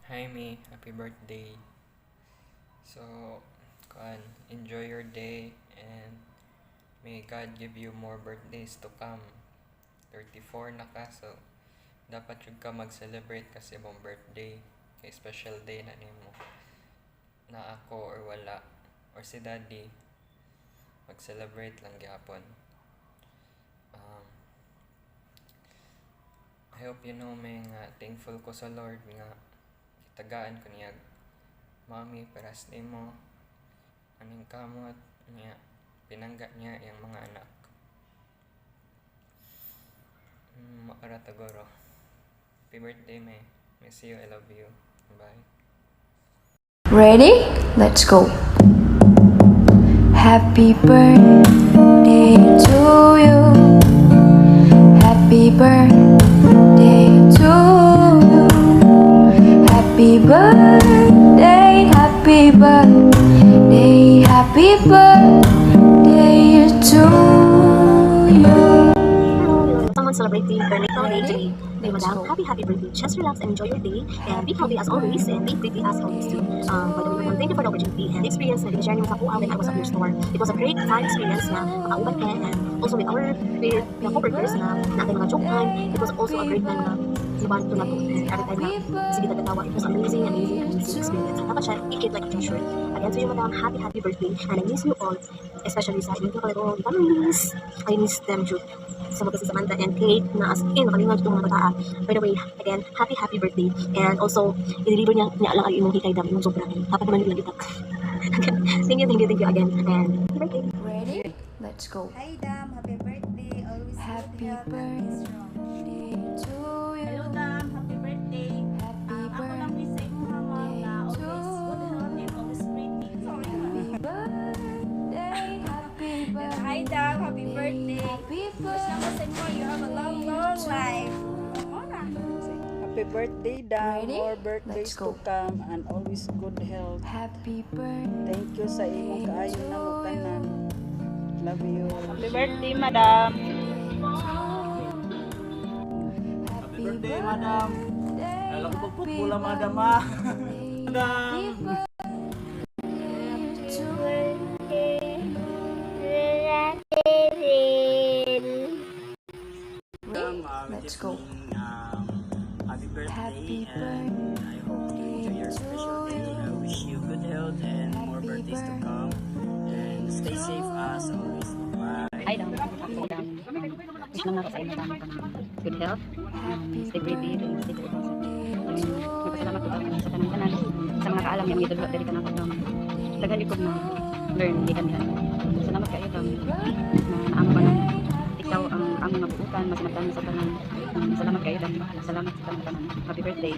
Hi me, happy birthday. So, enjoy your day and may God give you more birthdays to come. 34 na ka, so dapat yung ka mag-celebrate kasi mong birthday. Kay special day na nimo. Na ako or wala, or si daddy, mag-celebrate lang gyapon. I hope you know may nga thankful ko sa Lord nga tagaan ko niya mami paras nimo aning kamot niya pinangga niya yung mga anak. Makara tagoro. Happy birthday me. Miss you, I love you. Bye. Ready? Let's go. Happy birthday to you. Happy birthday to you. Happy birthday, happy birthday, happy birthday to you. Someone celebrating their birthday today. Hey, madam, happy birthday. Just relax and enjoy your day, and be healthy as always, and be pretty as always too. By the way, madam, thank you for the opportunity and the experience na i-share niyo sa kuha when I was at your store. It was a great fun experience na makauban ka, and also with our co-workers na natin mga jokean. It was also a great time na iban to na to. Every time na sige tagatawa, it was amazing experience. Dapat siya i-keep like a treasure. Again, to you, madam, happy birthday, and I miss you all, especially sa inyong kalaro families. I miss them too. Sama ko si Samantha and Kate na as in nakalingan itong mga bataa. By the way, again, happy birthday. And also, i-deliver niya lang ang imong hikay dami, imong sobra. Dapat naman yung lagitak. Thank you again. And happy birthday. Ready? Let's go. Hi Dam, happy birthday. Always Happy good health and be strong. birthday to you. Hello Dam, happy birthday. Happy Ako lang birthday. is sa imong hamon na always good health and always pretty. Sorry. Hi Dam, happy birthday. Wish naman sa inyo, you have a long life. Happy birthday, Dan. Ready? More birthdays Let's go. to come and always good health. Happy birthday. Thank you sa imong kaayo na mo tanan. Love you. Happy birthday, madam. Happy birthday, madam. Alam ko pagpupula, madam, ha? Madam. Let's go. Happy birthday, Happy and I hope you enjoy your special day. I wish you good health and more birthdays to come. And stay safe as always. Bye. Hi lang, ako lang. Wish lang ako sa inyo lang good health, stay pretty, and stay pretty. Magpasalamat ko kami sa tanan-tanan, sa mga kaalam yung idol dali ka na ako ng tagal ikog na learn, di kanihan. Salamat kayo kami na naamo ka ng ikaw ang among nabuutan, mas nagtanan sa tanan. Salamat kayo, salamat sa tanan-tanan. Happy birthday.